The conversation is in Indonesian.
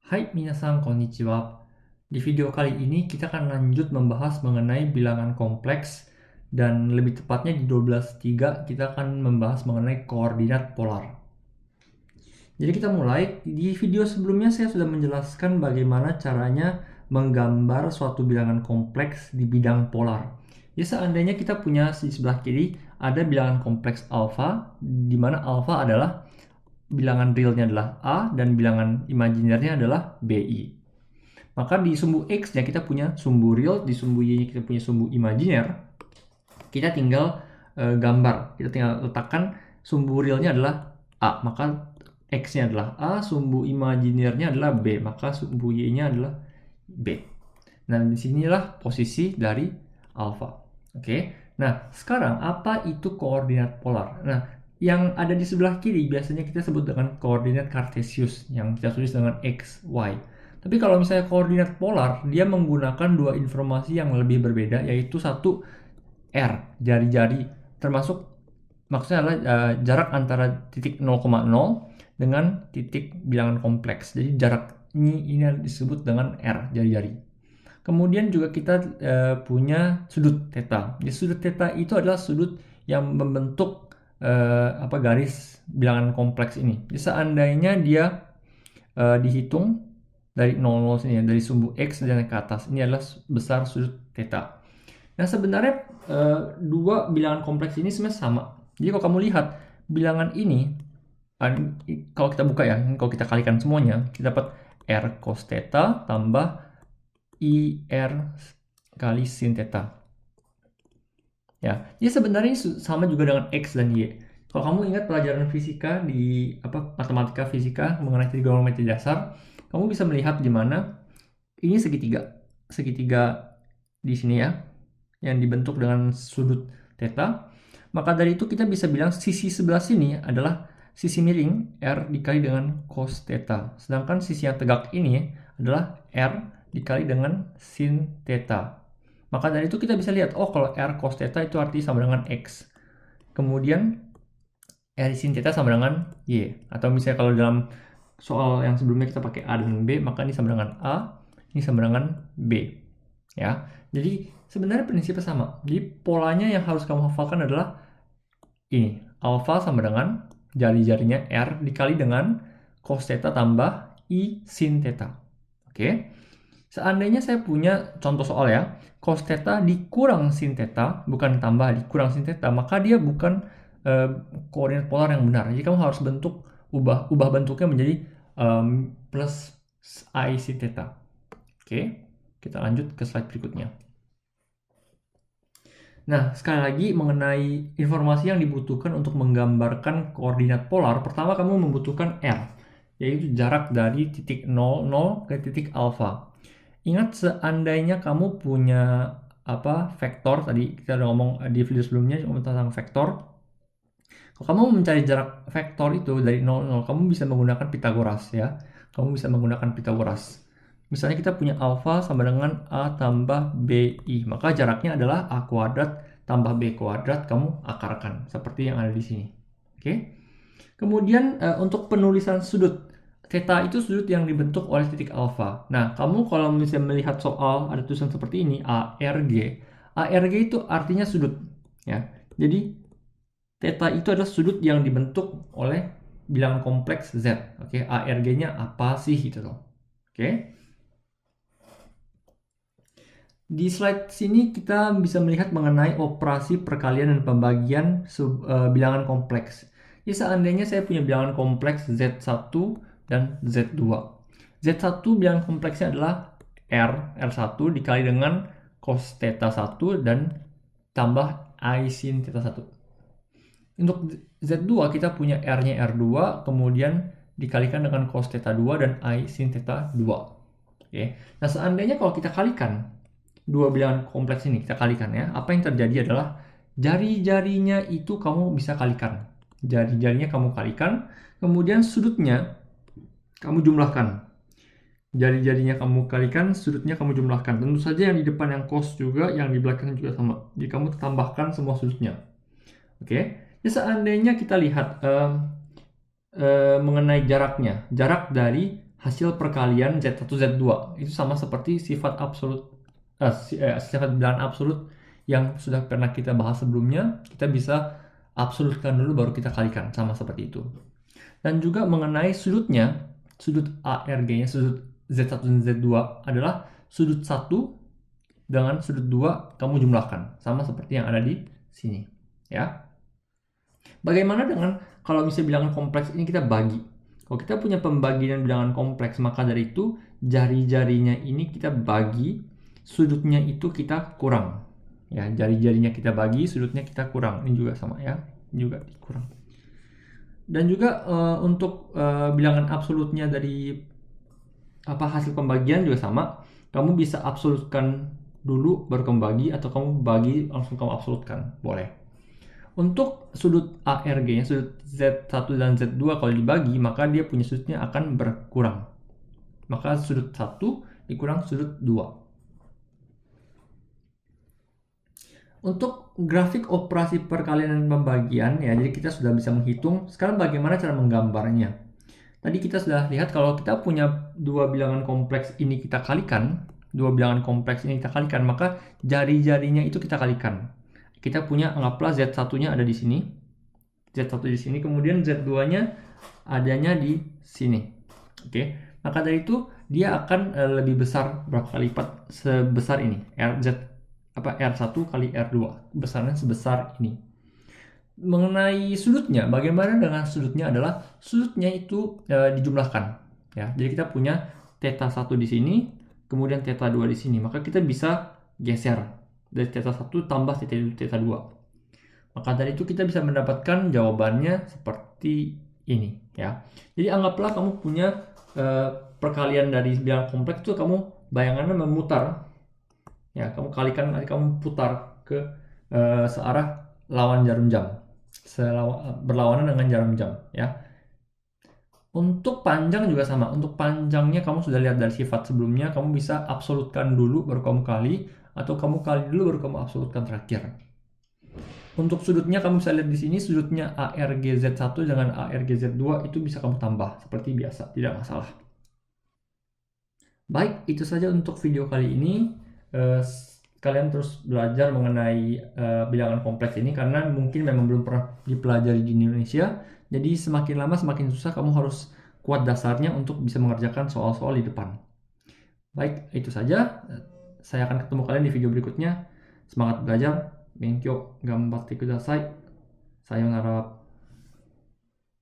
Hai minasan konnichiwa. Di video kali ini kita akan lanjut membahas mengenai bilangan kompleks dan lebih tepatnya di 12.3 kita akan membahas mengenai koordinat polar. Jadi kita mulai. Di video sebelumnya saya sudah menjelaskan bagaimana caranya menggambar suatu bilangan kompleks di bidang polar. Jadi seandainya kita punya di sebelah kiri ada bilangan kompleks alfa, di mana alfa adalah bilangan realnya adalah A dan bilangan imajinernya adalah BI. Maka di sumbu X-nya kita punya sumbu real, di sumbu Y-nya kita punya sumbu imajiner. Kita tinggal gambar, kita tinggal letakkan sumbu realnya adalah A, maka X-nya adalah A, sumbu imajinernya adalah B, maka sumbu Y-nya adalah B. Nah, disinilah posisi dari alfa. Oke, nah sekarang apa itu koordinat polar? Nah, yang ada di sebelah kiri biasanya kita sebut dengan koordinat Cartesius yang kita tulis dengan X, Y. Tapi kalau misalnya koordinat polar, dia menggunakan dua informasi yang lebih berbeda, yaitu satu R, jari-jari, termasuk maksudnya adalah jarak antara titik 0,0 dengan titik bilangan kompleks. Jadi jarak ini disebut dengan R, jari-jari. Kemudian juga kita punya sudut theta. Jadi sudut theta itu adalah sudut yang membentuk garis bilangan kompleks ini. Jadi seandainya dia dihitung dari 00 sini ya, dari sumbu X dan ke atas, ini adalah besar sudut theta. Nah sebenarnya dua bilangan kompleks ini sebenarnya sama. Jadi kalau kamu lihat bilangan ini, kalau kita buka ya, kalau kita kalikan semuanya, kita dapat R cos theta tambah IR kali sin theta. Ya, jadi sebenarnya ini sama juga dengan X dan Y. Kalau kamu ingat pelajaran fisika di matematika fisika mengenai trigonometri dasar, kamu bisa melihat di mana ini segitiga. Segitiga di sini ya, yang dibentuk dengan sudut theta. Maka dari itu kita bisa bilang sisi sebelah sini adalah sisi miring R dikali dengan cos theta. Sedangkan sisi yang tegak ini adalah R dikali dengan sin theta. Maka dari itu kita bisa lihat, oh kalau R cos theta itu artinya sama dengan X. Kemudian R sin theta sama dengan Y. Atau misalnya kalau dalam soal yang sebelumnya kita pakai A dan B, maka ini sama dengan A, ini sama dengan B. Ya, jadi sebenarnya prinsipnya sama. Jadi polanya yang harus kamu hafalkan adalah ini. Alpha sama dengan jari-jarinya R dikali dengan cos theta tambah I sin theta. Oke. Seandainya saya punya contoh soal ya, cos theta dikurang sin theta, bukan tambah dikurang sin theta, maka dia bukan koordinat polar yang benar. Jadi kamu harus ubah bentuknya menjadi plus I sin theta. Oke, kita lanjut ke slide berikutnya. Nah, sekali lagi mengenai informasi yang dibutuhkan untuk menggambarkan koordinat polar, pertama kamu membutuhkan R, yaitu jarak dari titik 00 ke titik alfa. Ingat seandainya kamu punya vektor, tadi kita udah ngomong di video sebelumnya tentang vektor. Kalau kamu mencari jarak vektor itu dari 00, kamu bisa menggunakan Pitagoras ya. Kamu bisa menggunakan Pitagoras. Misalnya kita punya alfa sama dengan A tambah BI, maka jaraknya adalah A kuadrat tambah B kuadrat, kamu akarkan seperti yang ada di sini. Oke. Kemudian untuk penulisan sudut, theta itu sudut yang dibentuk oleh titik alfa. Nah, kamu kalau misalnya melihat soal ada tulisan seperti ini, ARG. ARG itu artinya sudut. Ya. Jadi, theta itu adalah sudut yang dibentuk oleh bilangan kompleks Z. Oke, ARG-nya apa sih gitu loh. Oke. Di slide sini kita bisa melihat mengenai operasi perkalian dan pembagian bilangan kompleks. Jadi seandainya saya punya bilangan kompleks Z1 dan Z2. Z1 bilangan kompleksnya adalah R1 dikali dengan cos theta 1 dan tambah I sin theta 1. Untuk Z2 kita punya R-nya R2, kemudian dikalikan dengan cos theta 2 dan I sin theta 2. Oke. Nah seandainya kalau kita kalikan dua bilangan kompleks ini, kita kalikan ya, apa yang terjadi adalah jari-jarinya itu kamu bisa kalikan. Jari-jarinya kamu kalikan, kemudian sudutnya kamu jumlahkan. Jari-jarinya kamu kalikan, sudutnya kamu jumlahkan. Tentu saja yang di depan yang cos juga, yang di belakang juga sama. Jadi kamu tambahkan semua sudutnya. Oke. Jadi seandainya kita lihat mengenai jaraknya, jarak dari hasil perkalian Z1 Z2. Itu sama seperti sifat absolut sifat bilangan absolut yang sudah pernah kita bahas sebelumnya. Kita bisa absolutkan dulu baru kita kalikan, sama seperti itu. Dan juga mengenai sudutnya, sudut ARG-nya, sudut Z1 dan Z2 adalah sudut 1 dengan sudut 2 kamu jumlahkan, sama seperti yang ada di sini, ya. Bagaimana dengan kalau misalnya bilangan kompleks ini kita bagi? Kalau kita punya pembagian bilangan kompleks, maka dari itu jari-jarinya ini kita bagi, sudutnya itu kita kurang. Ya, jari-jarinya kita bagi, sudutnya kita kurang. Ini juga sama ya, ini juga dikurang. Dan juga untuk bilangan absolutnya dari hasil pembagian juga sama. Kamu bisa absolutkan dulu baru kamu bagi, atau kamu bagi langsung kamu absolutkan, boleh. Untuk sudut ARG-nya, sudut Z1 dan Z2 kalau dibagi, maka dia punya sudutnya akan berkurang. Maka sudut 1 dikurang sudut 2. Untuk grafik operasi perkalian dan pembagian, ya, jadi kita sudah bisa menghitung. Sekarang bagaimana cara menggambarnya? Tadi kita sudah lihat kalau kita punya dua bilangan kompleks ini kita kalikan, maka jari-jarinya itu kita kalikan. Kita punya, anggaplah Z1-nya ada di sini, Z1 di sini, kemudian Z2-nya adanya di sini. Oke, maka dari itu dia akan lebih besar berapa kali lipat sebesar ini, R1 kali R2, besarnya sebesar ini. Mengenai sudutnya, bagaimana dengan sudutnya adalah sudutnya itu dijumlahkan, ya. Jadi kita punya theta 1 di sini, kemudian theta 2 di sini, maka kita bisa geser dari theta 1 tambah theta 2. Maka dari itu kita bisa mendapatkan jawabannya seperti ini, ya. Jadi anggaplah kamu punya perkalian dari bilangan kompleks itu, kamu bayangannya memutar, ya, kamu kalikan, kamu putar ke searah lawan jarum jam, berlawanan dengan jarum jam, ya. Untuk panjang juga sama. Untuk panjangnya kamu sudah lihat dari sifat sebelumnya, kamu bisa absolutkan dulu baru kamu kali, atau kamu kali dulu baru kamu absolutkan terakhir. Untuk sudutnya kamu bisa lihat di sini, sudutnya ARGZ1 dengan ARGZ2 itu bisa kamu tambah seperti biasa, tidak masalah. Baik, itu saja untuk video kali ini. Kalian terus belajar mengenai bilangan kompleks ini karena mungkin memang belum pernah dipelajari di Indonesia. Jadi semakin lama semakin susah, kamu harus kuat dasarnya untuk bisa mengerjakan soal-soal di depan. Baik, itu saja. Saya akan ketemu kalian di video berikutnya. Semangat belajar. Benkyo, gambatte kudasai. Sayonara.